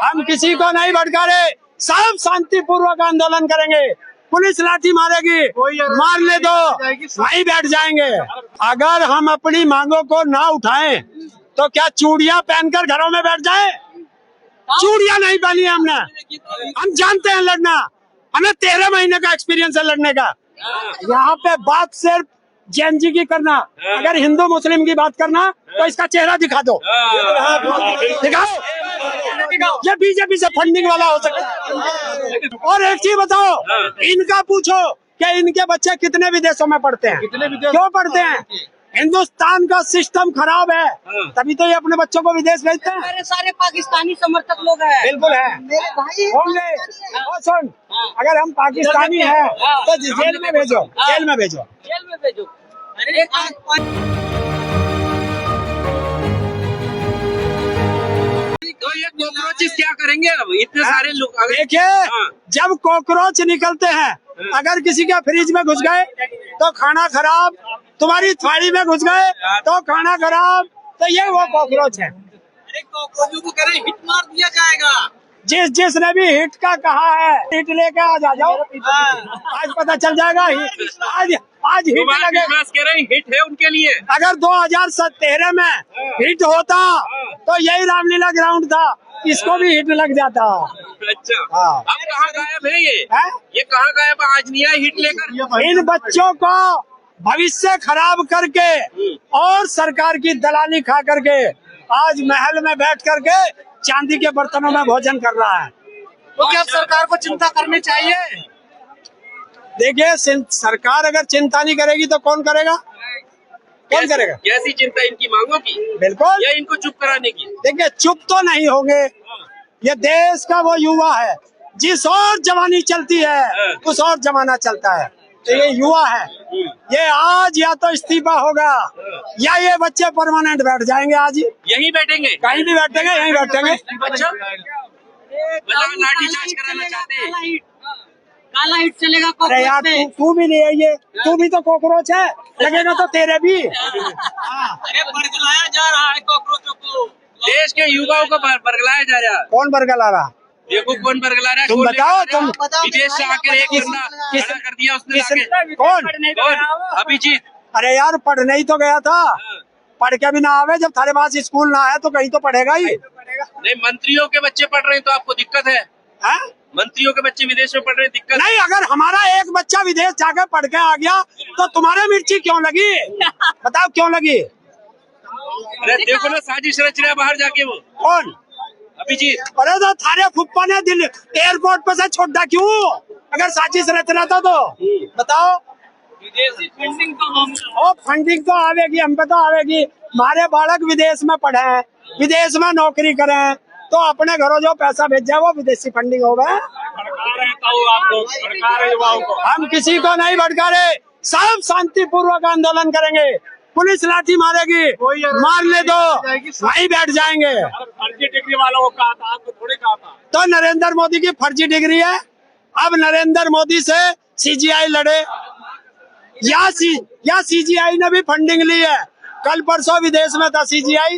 हम किसी को नहीं भड़का रहे, सब शांतिपूर्वक आंदोलन करेंगे। पुलिस लाठी मारेगी, मारने दो, वहीं बैठ जाएंगे। अगर हम अपनी मांगों को ना उठाएं तो क्या चूड़ियां पहनकर घरों में बैठ जाएं? चूड़ियां नहीं पहनी हमने, हम जानते हैं लड़ना, हमें 13 महीने का एक्सपीरियंस है लड़ने का। यहाँ पे बात सिर्फ जैन जी की करना, अगर हिंदू मुस्लिम की बात करना तो इसका चेहरा दिखा दो, दिखाओ। ये बीजेपी से फंडिंग वाला हो सकता है। और एक चीज बताओ, इनका पूछो कि इनके बच्चे कितने विदेशों में पढ़ते हैं, क्यों पढ़ते हैं? हिंदुस्तान का सिस्टम खराब है, तभी तो ये अपने बच्चों को विदेश भेजते हैं। मेरे सारे पाकिस्तानी समर्थक लोग हैं। बिल्कुल है, मेरे भाई होंगे। और सुन, अगर हम पाकिस्तानी हैं तो जेल में भेजो, जेल में भेजो, जेल में भेजो। तो ये कॉकरोचेस क्या करेंगे अब? इतने सारे लोग देखिए, जब कॉकरोच निकलते हैं, अगर किसी के फ्रिज में घुस गए तो खाना खराब, तुम्हारी थाली में घुस गए तो खाना खराब, तो ये वो कॉकरोच है। अरे कॉकरोचों को करें हिट मार दिया जाएगा। जिसने भी हिट का कहा है, हिट लेके आ जाओ, आज पता चल जाएगा। आज हिट लगे, कह रहे हैं हिट है उनके लिए। अगर 2013 में हिट होता तो यही रामलीला ग्राउंड था, इसको भी हिट लग जाता। अच्छा, हाँ। अब कहाँ गायब है ये? है? ये कहाँ गायब है? आज नहीं आए हिट लेकर। इन बच्चों को भविष्य खराब करके और सरकार की दलाली खा करके आज महल में बैठ करके चांदी के बर्तनों में भोजन कर रहा है। तो क्या सरकार को चिंता करनी चाहिए? देखिए, सरकार अगर चिंता नहीं करेगी तो कौन करेगा? कौन करेगा? कैसी चिंता इनकी मांगों की? बिल्कुल, या इनको चुप कराने की? देखिए चुप तो नहीं होंगे। ये देश का वो युवा है, जिस और जवानी चलती है उस और जमाना चलता है। तो ये युवा है, ये आज या तो इस्तीफा होगा या ये बच्चे परमानेंट बैठ जाएंगे। आज ही यहीं बैठेंगे? कहीं भी बैठेंगे, यहीं बैठेंगे। अच्छा, लाठीचार्ज कराना चाहते हैं? काला हिट चलेगा। अरे यार, तू भी नहीं है, ये तू भी तो कॉकरोच है, लगेगा तो तेरे भी। अरे बरगलाया जा रहा है कॉकरोचों को, देश के युवाओं को बरगलाया जा रहा है। कौन बरगला रहा? देखो कौन बरगला रहा है। तुम बताओ, तुम विदेश से आकर एक बंदा खड़ा कर दिया उसने। कौन? अभिजीत। अरे यार, पढ़ने ही तो गया था, पढ़ के भी ना आवे, जब थारे पास स्कूल ना आए तो कहीं तो पढ़ेगा ही। नहीं, मंत्रियों के बच्चे पढ़ रहे हैं तो आपको दिक्कत है? मंत्रियों के बच्चे विदेश में पढ़ रहे हैं, दिक्कत नहीं। अगर हमारा एक बच्चा विदेश जाकर पढ़ के आ गया तो तुम्हारे मिर्ची क्यों लगी? बताओ क्यों लगी? अरे देखो ना, साजिश रच रहा है बाहर जाके वो। कौन? अभिजीत। अरे तो थारे फुप्पा ने दिल एयरपोर्ट पे से छोड़ा क्यों? अगर साजिश रच रहा था तो बताओ। विदेशी फंडिंग तो हम, फंडिंग तो आवेगी, हम पे तो आवेगी। हमारे बालक विदेश में पढ़े हैं, विदेश में नौकरी करें, तो अपने घरों जो पैसा भेजा वो विदेशी फंडिंग हो गए। हम किसी को नहीं भड़का रहे, सब शांतिपूर्वक आंदोलन करेंगे। पुलिस लाठी मारेगी, मारने दो, वहीं बैठ जाएंगे। फर्जी डिग्री वालों को कहा था, आपको थोड़ी कहा था। तो नरेंद्र मोदी की फर्जी डिग्री है। अब नरेंद्र मोदी से सीजीआई लड़े या सीजीआई ने भी फंडिंग ली है। कल परसों विदेश में था सीजीआई,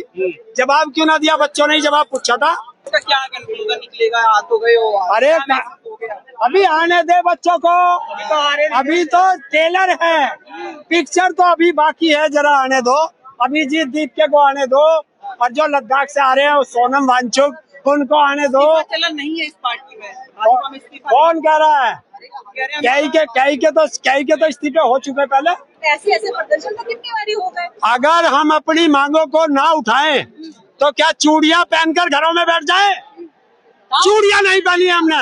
जवाब क्यों ना दिया? बच्चों ने ही जवाब पूछा था। क्या निकलेगा? आ तो गए हो। अरे अभी आने दे बच्चों को, अभी तो ट्रेलर है, पिक्चर तो अभी बाकी है, जरा आने दो। अभिजीत दीपके को आने दो, और जो लद्दाख से आ रहे हैं सोनम वांगचुक, उनको आने दो। चलन नहीं है इस पार्टी में। कौन कह रहा है? कई के तो इस्तीफे हो चुके पहले। ऐसे प्रदर्शन तो कितनी बारी हो गए। अगर हम अपनी मांगों को ना उठाएं तो क्या चूड़ियां पहनकर घरों में बैठ जाएं? चूड़ियां नहीं पहनी हमने,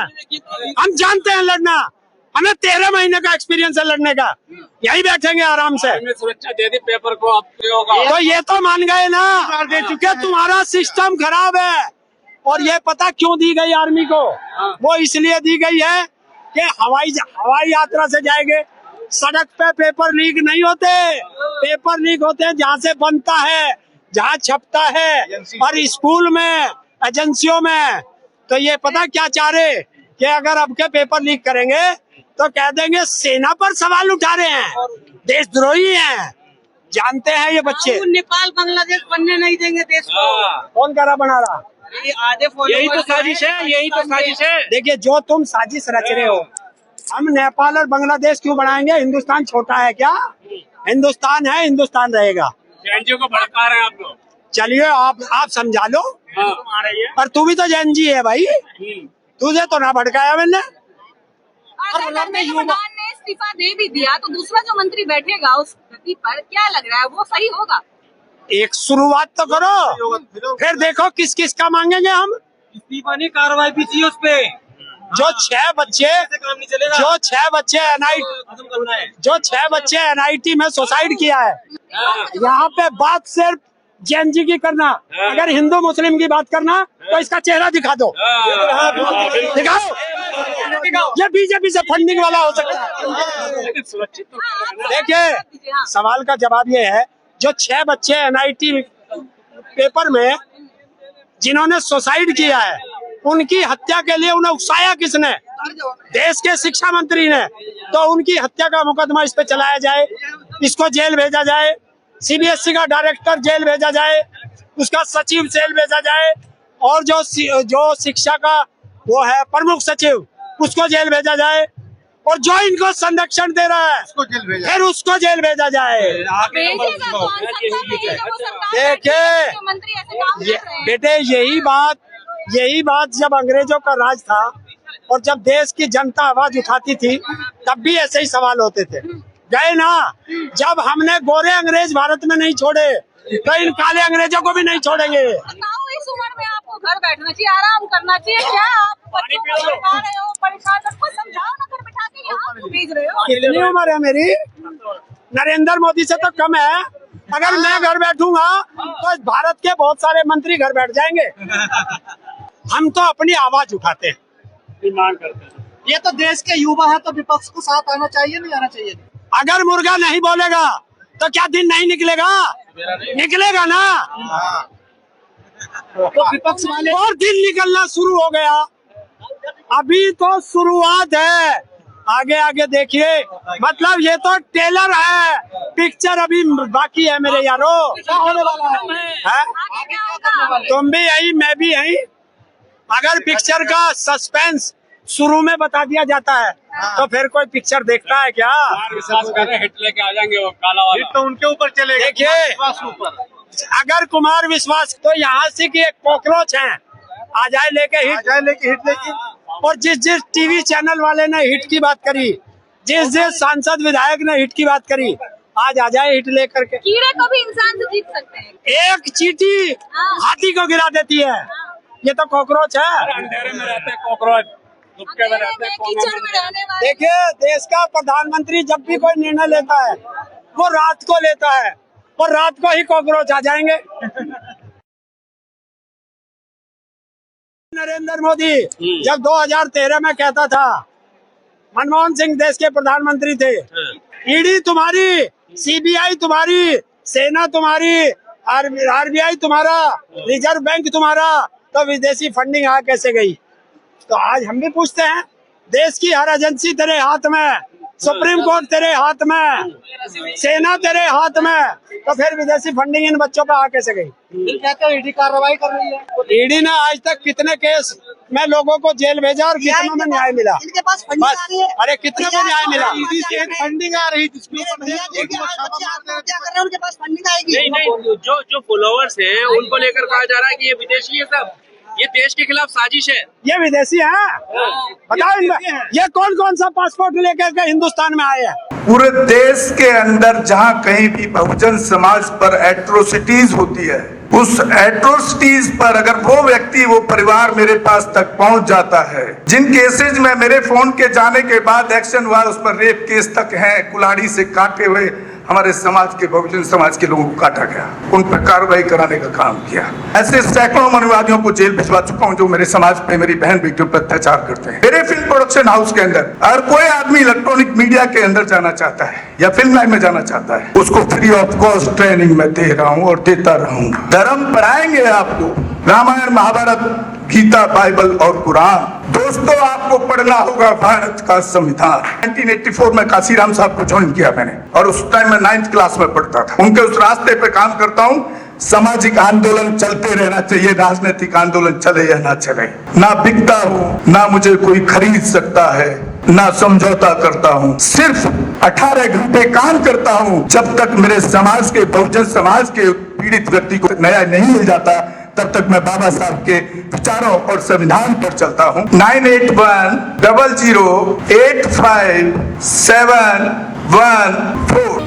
हम जानते हैं लड़ना, हमें 13 महीने का एक्सपीरियंस है लड़ने का। यही बैठेंगे आराम से। सुरक्षा दे दी पेपर को, आप तो ये तो मान गए ना कि तुम्हारा सिस्टम खराब है। और ये पता क्यों दी गई आर्मी को? वो इसलिए दी गई है कि हवाई यात्रा से जाएंगे, सड़क पे पेपर लीक नहीं होते। पेपर लीक होते हैं जहाँ से बनता है, जहाँ छपता है, और स्कूल में, एजेंसियों में। तो ये पता क्या चाह रहे कि अगर अब के पेपर लीक करेंगे तो कह देंगे सेना पर सवाल उठा रहे हैं, देशद्रोही हैं। जानते हैं ये बच्चे। नेपाल बांग्लादेश बनने नहीं देंगे देश को। कौन कह रहा बना रहा? ये आधे यही तो साजिश है, यही तो साजिश है। देखिए, जो तुम साजिश रच रहे हो, हम नेपाल और बांग्लादेश क्यों बनाएंगे? हिंदुस्तान छोटा है क्या? हिंदुस्तान है, हिंदुस्तान रहेगा। एनजीओ को भड़का रहे हैं आप लोग। चलिए, आप समझा लो। आ रही है। पर तू भी तो जैन जी है भाई, तुझे तो ना भड़काया मैंने। अगर धर्मेंद्र प्रधान ने इस्तीफा दे भी दिया तो दूसरा जो मंत्री बैठेगा उस गति पर क्या लग रहा है वो सही होगा? एक शुरुआत तो करो, फिर देखो किस किस का मांगेंगे हम। इस्तीफा नहीं, कार्रवाई भी चाहिए उस पे। जो छह बच्चे काम नहीं चलेगा। जो छह बच्चे खत्म करना है। जो 6 बच्चे एनआईटी में सुसाइड किया है, यहाँ पे बात सिर्फ जैन जी की करना। अगर हिंदू मुस्लिम की बात करना तो इसका चेहरा दिखा दो, दिखाओ। ये बीजेपी से फंडिंग वाला हो सकता है। सुरक्षित तो देखिए, सवाल का जवाब ये है, जो 6 बच्चे एनआईटी पेपर में जिन्होंने सुसाइड किया है, उनकी हत्या के लिए उन्हें उकसाया किसने? देश के शिक्षा मंत्री ने। तो उनकी हत्या का मुकदमा इस पे चलाया जाए, इसको जेल भेजा जाए, सीबीएसई का डायरेक्टर जेल भेजा जाए, उसका सचिव जेल भेजा जाए, और जो शिक्षा का वो है प्रमुख सचिव, उसको जेल भेजा जाए, और जो इनको संरक्षण दे रहा है फिर उसको जेल भेजा जाए। देखिए बेटे, यही बात जब अंग्रेजों का राज था और जब देश की जनता आवाज उठाती थी, तब भी ऐसे ही सवाल होते थे। गए ना, जब हमने गोरे अंग्रेज भारत में नहीं छोड़े तो इन काले अंग्रेजों को भी नहीं छोड़ेंगे। इस उम्र में आपको घर बैठना चाहिए, आराम करना चाहिए। क्या आप बच्चों को भड़का रहे हो, परेशान को समझाओ ना, घर बिठा के यहाँ क्यों भेज रहे हो? कितनी उम्र है मेरी? नरेंद्र मोदी से तो कम है। अगर मैं घर बैठूंगा तो भारत के बहुत सारे मंत्री घर बैठ जाएंगे। हम तो अपनी आवाज उठाते हैं, डिमांड करते हैं। ये तो देश के युवा है, तो विपक्ष को साथ आना चाहिए, नहीं आना चाहिए? अगर मुर्गा नहीं बोलेगा तो क्या दिन नहीं निकलेगा? निकलेगा ना। तो विपक्ष वाले और दिन निकलना शुरू हो गया। अभी तो शुरुआत है, आगे आगे देखिए। मतलब ये तो टेलर है, पिक्चर अभी बाकी है मेरे यारो। क्या होने वाला है? आगे क्या होगा? तुम भी यही, मैं भी यही। अगर पिक्चर का सस्पेंस शुरू में बता दिया जाता है तो फिर कोई पिक्चर देखता है क्या? विश्वास कर रहे हैं, हिट लेके आ जाएंगे वो काला वाला। तो उनके ऊपर चलेगा। देखिए, अगर कुमार विश्वास तो यहाँ से की एक कॉकरोच है, आ जाए लेके हिट लेके। और जिस टीवी चैनल वाले ने हिट की बात करी, जिस सांसद विधायक ने हिट की बात करी, आज आ जाए हिट लेकर के। कीड़े को भी इंसान से जीत सकते हैं। एक चींटी हाथी को गिरा देती है, ये तो कॉकरोच है। अंधेरे में रहते हैं कॉकरोच, दुबके में रहते हैं कीचड़ में रहने वाले। देखिए, देश का प्रधानमंत्री जब भी कोई निर्णय लेता है वो रात को लेता है, और रात को ही कॉकरोच आ जाएंगे। नरेंद्र मोदी जब 2013 में कहता था, मनमोहन सिंह देश के प्रधानमंत्री थे, ईडी तुम्हारी, सीबीआई तुम्हारी, सेना तुम्हारी, आरबीआई तुम्हारा, रिजर्व बैंक तुम्हारा, तो विदेशी फंडिंग आ कैसे गई? तो आज हम भी पूछते हैं, देश की हर एजेंसी तेरे हाथ में, सुप्रीम कोर्ट तेरे हाथ में, सेना तेरे हाथ में, तो फिर विदेशी फंडिंग इन बच्चों पे आ कैसे गई? कहते हैं ईडी कार्रवाई कर रही है। ईडी ने आज तक कितने केस में लोगों को जेल भेजा और कितनों में न्याय मिला? इनके पास फंडिंग आ रही है। अरे कितने को न्याय मिला? ईडी से फंडिंग आ रही, क्या कर रहे हैं, उनके पास फंडिंग आएगी। नहीं, जो फॉलोअर्स है उनको लेकर कहा जा रहा है कि ये विदेशी है, सब ये देश के खिलाफ साजिश है। ये विदेशी हैं? बताओ इनमें ये कौन कौन सा पासपोर्ट लेकर के हिंदुस्तान में आए हैं? पूरे देश के अंदर जहां कहीं भी बहुजन समाज पर एट्रोसिटीज होती है, उस एट्रोसिटीज पर अगर वो व्यक्ति, वो परिवार मेरे पास तक पहुंच जाता है, जिन केसेज में मेरे फोन के जाने के बाद एक्शन हुआ, उस पर रेप केस तक है, कुल्हाड़ी से काटे हुए हमारे समाज के, बहुजन समाज के लोगों को काटा गया, उन पर कार्रवाई कराने का काम किया। ऐसे सैकड़ों मनुवादियों को जेल भिजवा चुका हूं जो मेरे समाज पे, मेरी बहन बेटियों पर अत्याचार करते हैं। मेरे फिल्म प्रोडक्शन हाउस के अंदर अगर कोई आदमी इलेक्ट्रॉनिक मीडिया के अंदर जाना चाहता है या फिल्म लाइन में जाना चाहता है, उसको फ्री ऑफ कॉस्ट ट्रेनिंग में दे रहा हूँ और देता रहूंगा। धर्म पढ़ाएंगे आपको, रामायण, महाभारत, गीता, बाइबल और कुरान। दोस्तों, आपको पढ़ना होगा भारत का संविधान। 1984 में काशीराम साहब को ज्वाइन किया मैंने, और उस टाइम में 9th क्लास में पढ़ता था। उनके उस रास्ते पे काम करता हूँ सामाजिक आंदोलन चलते रहना चाहिए, राजनीतिक आंदोलन चले या ना चले। ना बिकता हूँ, ना मुझे कोई खरीद सकता है, ना समझौता करता हूँ, सिर्फ 18 घंटे काम करता हूँ। जब तक मेरे समाज के, बहुजन समाज के पीड़ित व्यक्ति को न्याय नहीं मिल जाता, तब तक मैं बाबा साहब के विचारों और संविधान पर चलता हूँ। 9810085714।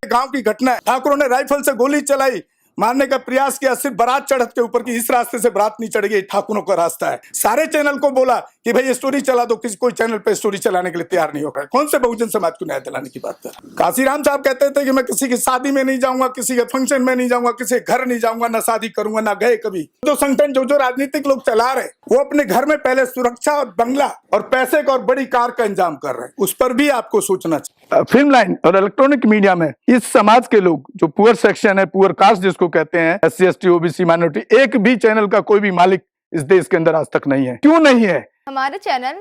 गांव की घटना है, ठाकुरों ने राइफल से गोली चलाई, मारने का प्रयास किया, सिर्फ बारात चढ़त के ऊपर की, इस रास्ते से बारात नहीं चढ़ गई, ठाकुरों का रास्ता है। सारे चैनल को बोला कि भाई स्टोरी चला दो, किसी कोई चैनल पे स्टोरी चलाने के लिए तैयार नहीं होगा। कौन से बहुजन समाज को न्याय दिलाने की बात कर? काशीराम साहब कहते थे कि मैं किसी की शादी में नहीं जाऊंगा, किसी के फंक्शन में नहीं जाऊंगा, किसी के घर नहीं जाऊंगा, ना शादी करूंगा, ना गए कभी। जो संगठन जो राजनीतिक लोग चला रहे, वो अपने घर में पहले सुरक्षा और बंगला और पैसे का और बड़ी कार का इंतजाम कर रहे हैं, उस पर भी आपको सोचना चाहिए। फिल्म लाइन और इलेक्ट्रॉनिक मीडिया में इस समाज के लोग, जो पुअर सेक्शन है, पुअर कास्ट जिसको कहते हैं, SC ST OBC माइनॉरिटी, एक भी चैनल का कोई भी मालिक इस देश के अंदर आज तक नहीं है। क्यों नहीं है? हमारे चैनल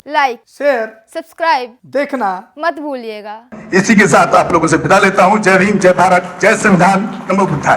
लाइक, शेयर, सब्सक्राइब देखना मत भूलिएगा। इसी के साथ आप लोगों से विदा लेता हूं। जय भीम, जय भारत, जय संविधान, नमो बुद्धाय।